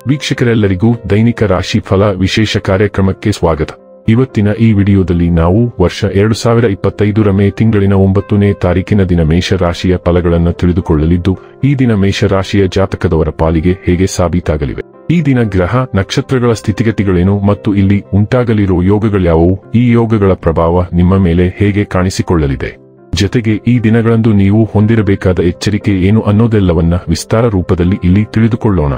ವೀಕ್ಷಕರೆಲ್ಲರಿಗೂ ದೈನಿಕ ರಾಶಿ ಫಲ ವಿಶೇಷ ಕಾರ್ಯಕ್ರಮಕ್ಕೆ ಸ್ವಾಗತ. ಇವತ್ತಿನ ಈ ವಿಡಿಯೋದಲ್ಲಿ ನಾವು ವರ್ಷ 2025 ಮೇ ತಿಂಗಳಿನ 9ನೇ ತಾರೀಕಿನ ದಿನ ಮೇಷ ರಾಶಿಯ ಫಲಗಳನ್ನು ತಿಳಿದುಕೊಳ್ಳಲಿದ್ದು, ಈ ದಿನ ಮೇಷ ರಾಶಿಯ ಜಾತಕದವರ ಪಾಲಿಗೆ ಹೇಗೆ ಸಾಬೀತಾಗಲಿವೆ, ಈ ದಿನ ಗ್ರಹ ನಕ್ಷತ್ರಗಳ ಸ್ಥಿತಿಗತಿಗಳೇನು ಮತ್ತು ಇಲ್ಲಿ ಉಂಟಾಗಲಿರುವ ಯೋಗಗಳ್ಯಾವುವು, ಈ ಯೋಗಗಳ ಪ್ರಭಾವ ನಿಮ್ಮ ಮೇಲೆ ಹೇಗೆ ಕಾಣಿಸಿಕೊಳ್ಳಲಿದೆ, ಜೊತೆಗೆ ಈ ದಿನಗಳಂದು ನೀವು ಹೊಂದಿರಬೇಕಾದ ಎಚ್ಚರಿಕೆ ಏನು ಅನ್ನೋದೆಲ್ಲವನ್ನ ವಿಸ್ತಾರ ರೂಪದಲ್ಲಿ ಇಲ್ಲಿ ತಿಳಿದುಕೊಳ್ಳೋಣ.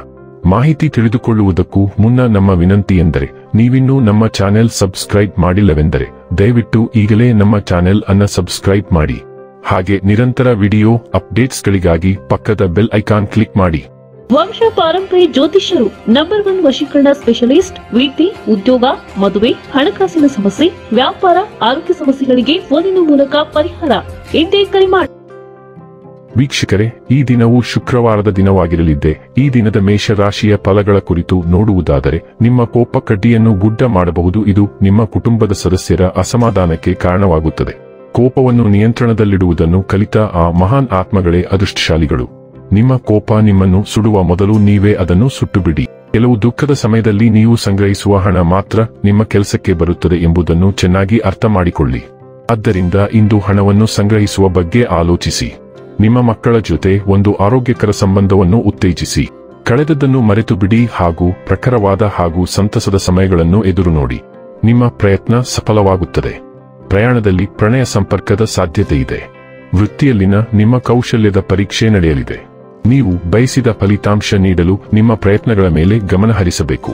ಮಾಹಿತಿ ತಿಳಿದುಕೊಳ್ಳುವುದಕ್ಕೂ ಮುನ್ನ ನಮ್ಮ ವಿನಂತಿ ಎಂದರೆ, ನೀವಿನ್ನೂ ನಮ್ಮ ಚಾನೆಲ್ ಸಬ್ಸ್ಕ್ರೈಬ್ ಮಾಡಿಲ್ಲವೆಂದರೆ ದಯವಿಟ್ಟು ಈಗಲೇ ನಮ್ಮ ಚಾನೆಲ್ ಅನ್ನು ಸಬ್ಸ್ಕ್ರೈಬ್ ಮಾಡಿ. ಹಾಗೆ ನಿರಂತರ ವಿಡಿಯೋ ಅಪ್ಡೇಟ್ಸ್ಗಳಿಗಾಗಿ ಪಕ್ಕದ ಬೆಲ್ ಐಕಾನ್ ಕ್ಲಿಕ್ ಮಾಡಿ. ವಂಶ ಪಾರಂಪರ್ಯ ಜ್ಯೋತಿಷ್ಯರು ನಂಬರ್ 1 ವಶೀಕರಣ ಸ್ಪೆಷಲಿಸ್ಟ್. ವಿದ್ಯೆ, ಉದ್ಯೋಗ, ಮದುವೆ, ಹಣಕಾಸಿನ ಸಮಸ್ಯೆ, ವ್ಯಾಪಾರ, ಆರೋಗ್ಯ ಸಮಸ್ಯೆಗಳಿಗೆ ಫೋನಿನ ಮೂಲಕ ಪರಿಹಾರ. ಇಂದೇ ಕರೆ ಮಾಡಿ. ವೀಕ್ಷಕರೇ, ಈ ದಿನವು ಶುಕ್ರವಾರದ ದಿನವಾಗಿರಲಿದ್ದೆ. ಈ ದಿನದ ಮೇಷ ರಾಶಿಯ ಫಲಗಳ ಕುರಿತು ನೋಡುವುದಾದರೆ, ನಿಮ್ಮ ಕೋಪ ಕಡ್ಡಿಯನ್ನು ಗುಡ್ಡ ಮಾಡಬಹುದು. ಇದು ನಿಮ್ಮ ಕುಟುಂಬದ ಸದಸ್ಯರ ಅಸಮಾಧಾನಕ್ಕೆ ಕಾರಣವಾಗುತ್ತದೆ. ಕೋಪವನ್ನು ನಿಯಂತ್ರಣದಲ್ಲಿಡುವುದನ್ನು ಕಲಿತ ಆ ಮಹಾನ್ ಆತ್ಮಗಳೇ ಅದೃಷ್ಟಶಾಲಿಗಳು. ನಿಮ್ಮ ಕೋಪ ನಿಮ್ಮನ್ನು ಸುಡುವ ಮೊದಲು ನೀವೇ ಅದನ್ನು ಸುಟ್ಟುಬಿಡಿ. ಕೆಲವು ದುಃಖದ ಸಮಯದಲ್ಲಿ ನೀವು ಸಂಗ್ರಹಿಸುವ ಹಣ ಮಾತ್ರ ನಿಮ್ಮ ಕೆಲಸಕ್ಕೆ ಬರುತ್ತದೆ ಎಂಬುದನ್ನು ಚೆನ್ನಾಗಿ ಅರ್ಥ ಮಾಡಿಕೊಳ್ಳಿ. ಆದ್ದರಿಂದ ಇಂದು ಹಣವನ್ನು ಸಂಗ್ರಹಿಸುವ ಬಗ್ಗೆ ಆಲೋಚಿಸಿ. ನಿಮ್ಮ ಮಕ್ಕಳ ಜೊತೆ ಒಂದು ಆರೋಗ್ಯಕರ ಸಂಬಂಧವನ್ನು ಉತ್ತೇಜಿಸಿ. ಕಳೆದದ್ದನ್ನು ಮರೆತು ಬಿಡಿ ಹಾಗೂ ಪ್ರಖರವಾದ ಹಾಗೂ ಸಂತಸದ ಸಮಯಗಳನ್ನು ಎದುರು ನೋಡಿ. ನಿಮ್ಮ ಪ್ರಯತ್ನ ಸಫಲವಾಗುತ್ತದೆ. ಪ್ರಯಾಣದಲ್ಲಿ ಪ್ರಣಯ ಸಂಪರ್ಕದ ಸಾಧ್ಯತೆ ಇದೆ. ವೃತ್ತಿಯಲ್ಲಿನ ನಿಮ್ಮ ಕೌಶಲ್ಯದ ಪರೀಕ್ಷೆ ನಡೆಯಲಿದೆ. ನೀವು ಬಯಸಿದ ಫಲಿತಾಂಶ ನೀಡಲು ನಿಮ್ಮ ಪ್ರಯತ್ನಗಳ ಮೇಲೆ ಗಮನ ಹರಿಸಬೇಕು.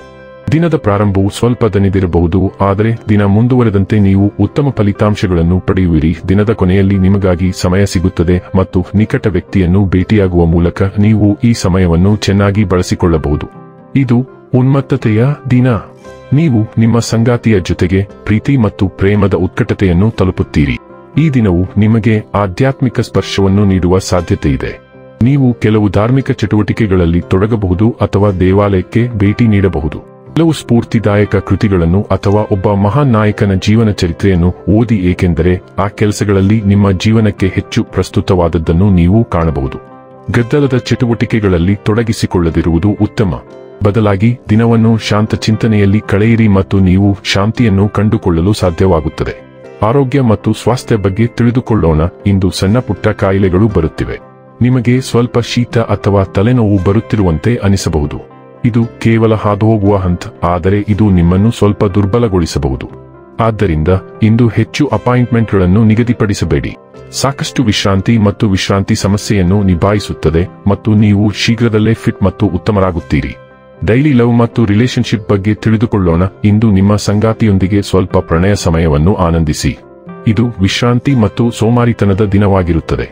ದಿನದ ಪ್ರಾರಂಭವು ಸ್ವಲ್ಪ ದಣಿದಿರಬಹುದು, ಆದರೆ ದಿನ ಮುಂದುವರೆದಂತೆ ನೀವು ಉತ್ತಮ ಫಲಿತಾಂಶಗಳನ್ನು ಪಡೆಯುವಿರಿ. ದಿನದ ಕೊನೆಯಲ್ಲಿ ನಿಮಗಾಗಿ ಸಮಯ ಸಿಗುತ್ತದೆ ಮತ್ತು ನಿಕಟ ವ್ಯಕ್ತಿಯನ್ನು ಭೇಟಿಯಾಗುವ ಮೂಲಕ ನೀವು ಈ ಸಮಯವನ್ನು ಚೆನ್ನಾಗಿ ಬಳಸಿಕೊಳ್ಳಬಹುದು. ಇದು ಉನ್ಮತ್ತತೆಯ ದಿನ. ನೀವು ನಿಮ್ಮ ಸಂಗಾತಿಯ ಜೊತೆಗೆ ಪ್ರೀತಿ ಮತ್ತು ಪ್ರೇಮದ ಉತ್ಕಟತೆಯನ್ನು ತಲುಪುತ್ತೀರಿ. ಈ ದಿನವು ನಿಮಗೆ ಆಧ್ಯಾತ್ಮಿಕ ಸ್ಪರ್ಶವನ್ನು ನೀಡುವ ಸಾಧ್ಯತೆ ಇದೆ. ನೀವು ಕೆಲವು ಧಾರ್ಮಿಕ ಚಟುವಟಿಕೆಗಳಲ್ಲಿ ತೊಡಗಬಹುದು ಅಥವಾ ದೇವಾಲಯಕ್ಕೆ ಭೇಟಿ ನೀಡಬಹುದು. ಕೆಲವು ಸ್ಫೂರ್ತಿದಾಯಕ ಕೃತಿಗಳನ್ನು ಅಥವಾ ಒಬ್ಬ ಮಹಾನ್ ನಾಯಕನ ಜೀವನ ಚರಿತ್ರೆಯನ್ನು ಓದಿ, ಏಕೆಂದರೆ ಆ ಕೆಲಸಗಳಲ್ಲಿ ನಿಮ್ಮ ಜೀವನಕ್ಕೆ ಹೆಚ್ಚು ಪ್ರಸ್ತುತವಾದದ್ದನ್ನು ನೀವು ಕಾಣಬಹುದು. ಗದ್ದಲದ ಚಟುವಟಿಕೆಗಳಲ್ಲಿ ತೊಡಗಿಸಿಕೊಳ್ಳದಿರುವುದು ಉತ್ತಮ. ಬದಲಾಗಿ ದಿನವನ್ನು ಶಾಂತ ಚಿಂತನೆಯಲ್ಲಿ ಕಳೆಯಿರಿ ಮತ್ತು ನೀವು ಶಾಂತಿಯನ್ನು ಕಂಡುಕೊಳ್ಳಲು ಸಾಧ್ಯವಾಗುತ್ತದೆ. ಆರೋಗ್ಯ ಮತ್ತು ಸ್ವಾಸ್ಥ್ಯ ಬಗ್ಗೆ ತಿಳಿದುಕೊಳ್ಳೋಣ. ಇಂದು ಸಣ್ಣ ಪುಟ್ಟ ಕಾಯಿಲೆಗಳು ಬರುತ್ತಿವೆ. ನಿಮಗೆ ಸ್ವಲ್ಪ ಶೀತ ಅಥವಾ ತಲೆನೋವು ಬರುತ್ತಿರುವಂತೆ ಅನಿಸಬಹುದು. ಇದು ಕೇವಲ ಹಾದುಹೋಗುವ ಹಂತ, ಆದರೆ ಇದು ನಿಮ್ಮನ್ನು ಸ್ವಲ್ಪ ದುರ್ಬಲಗೊಳಿಸಬಹುದು. ಆದ್ದರಿಂದ ಇಂದು ಹೆಚ್ಚು ಅಪಾಯಿಂಟ್ಮೆಂಟ್ಗಳನ್ನು ನಿಗದಿಪಡಿಸಬೇಡಿ. ಸಾಕಷ್ಟು ವಿಶ್ರಾಂತಿ ಮತ್ತು ವಿಶ್ರಾಂತಿ ಸಮಸ್ಯೆಯನ್ನು ನಿಭಾಯಿಸುತ್ತದೆ ಮತ್ತು ನೀವು ಶೀಘ್ರದಲ್ಲೇ ಫಿಟ್ ಮತ್ತು ಉತ್ತಮರಾಗುತ್ತೀರಿ. ಡೈಲಿ ಲವ್ ಮತ್ತು ರಿಲೇಶನ್ಶಿಪ್ ಬಗ್ಗೆ ತಿಳಿದುಕೊಳ್ಳೋಣ. ಇಂದು ನಿಮ್ಮ ಸಂಗಾತಿಯೊಂದಿಗೆ ಸ್ವಲ್ಪ ಪ್ರಣಯ ಸಮಯವನ್ನು ಆನಂದಿಸಿ. ಇದು ವಿಶ್ರಾಂತಿ ಮತ್ತು ಸೋಮಾರಿತನದ ದಿನವಾಗಿರುತ್ತದೆ.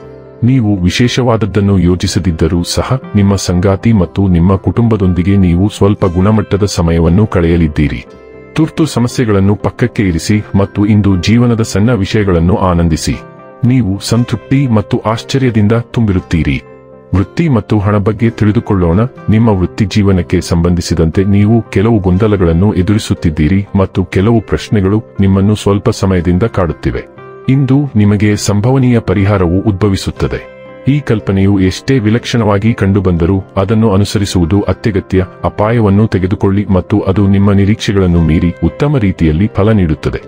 ನೀವು ವಿಶೇಷವಾದದ್ದನ್ನು ಯೋಜಿಸದಿದ್ದರೂ ಸಹ ನಿಮ್ಮ ಸಂಗಾತಿ ಮತ್ತು ನಿಮ್ಮ ಕುಟುಂಬದೊಂದಿಗೆ ನೀವು ಸ್ವಲ್ಪ ಗುಣಮಟ್ಟದ ಸಮಯವನ್ನು ಕಳೆಯಲಿದ್ದೀರಿ. ತುರ್ತು ಸಮಸ್ಯೆಗಳನ್ನು ಪಕ್ಕಕ್ಕೆ ಇರಿಸಿ ಮತ್ತು ಇಂದು ಜೀವನದ ಸಣ್ಣ ವಿಷಯಗಳನ್ನು ಆನಂದಿಸಿ. ನೀವು ಸಂತೃಪ್ತಿ ಮತ್ತು ಆಶ್ಚರ್ಯದಿಂದ ತುಂಬಿರುತ್ತೀರಿ. ವೃತ್ತಿ ಮತ್ತು ಹಣ ಬಗ್ಗೆ ತಿಳಿದುಕೊಳ್ಳೋಣ. ನಿಮ್ಮ ವೃತ್ತಿ ಜೀವನಕ್ಕೆ ಸಂಬಂಧಿಸಿದಂತೆ ನೀವು ಕೆಲವು ಗೊಂದಲಗಳನ್ನು ಎದುರಿಸುತ್ತಿದ್ದೀರಿ ಮತ್ತು ಕೆಲವು ಪ್ರಶ್ನೆಗಳು ನಿಮ್ಮನ್ನು ಸ್ವಲ್ಪ ಸಮಯದಿಂದ ಕಾಡುತ್ತಿವೆ. ಇಂದು ನಿಮಗೆ ಸಂಭವನೀಯ ಪರಿಹಾರವು ಉದ್ಭವಿಸುತ್ತದೆ. ಈ ಕಲ್ಪನೆಯು ಎಷ್ಟೇ ವಿಲಕ್ಷಣವಾಗಿ ಕಂಡುಬಂದರೂ ಅದನ್ನು ಅನುಸರಿಸುವುದು ಅತ್ಯಗತ್ಯ. ಅಪಾಯವನ್ನು ತೆಗೆದುಕೊಳ್ಳಿ ಮತ್ತು ಅದು ನಿಮ್ಮ ನಿರೀಕ್ಷೆಗಳನ್ನು ಮೀರಿ ಉತ್ತಮ ರೀತಿಯಲ್ಲಿ ಫಲ ನೀಡುತ್ತದೆ.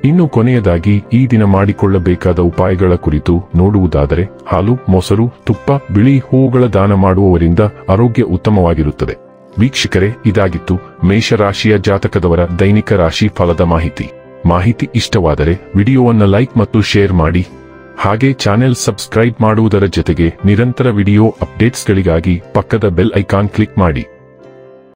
ಇನ್ನು ಕೊನೆಯದಾಗಿ ಈ ದಿನ ಮಾಡಿಕೊಳ್ಳಬೇಕಾದ ಉಪಾಯಗಳ ಕುರಿತು ನೋಡುವುದಾದರೆ, ಹಾಲು, ಮೊಸರು, ತುಪ್ಪ, ಬಿಳಿ ಹೂವುಗಳ ದಾನ ಮಾಡುವವರಿಂದ ಆರೋಗ್ಯ ಉತ್ತಮವಾಗಿರುತ್ತದೆ. ವೀಕ್ಷಕರೇ, ಇದಾಗಿತ್ತು ಮೇಷರಾಶಿಯ ಜಾತಕದವರ ದೈನಿಕ ರಾಶಿ ಫಲದ ಮಾಹಿತಿ ಇಷ್ಟವಾದರೆ ವಿಡಿಯೋವನ್ನು ಲೈಕ್ ಮತ್ತು ಶೇರ್ ಮಾಡಿ. ಹಾಗೆ ಚಾನೆಲ್ ಸಬ್ಸ್ಕ್ರೈಬ್ ಮಾಡುವುದರ ಜೊತೆಗೆ ನಿರಂತರ ವಿಡಿಯೋ ಅಪ್ಡೇಟ್ಸ್ಗಳಿಗಾಗಿ ಪಕ್ಕದ ಬೆಲ್ ಐಕಾನ್ ಕ್ಲಿಕ್ ಮಾಡಿ.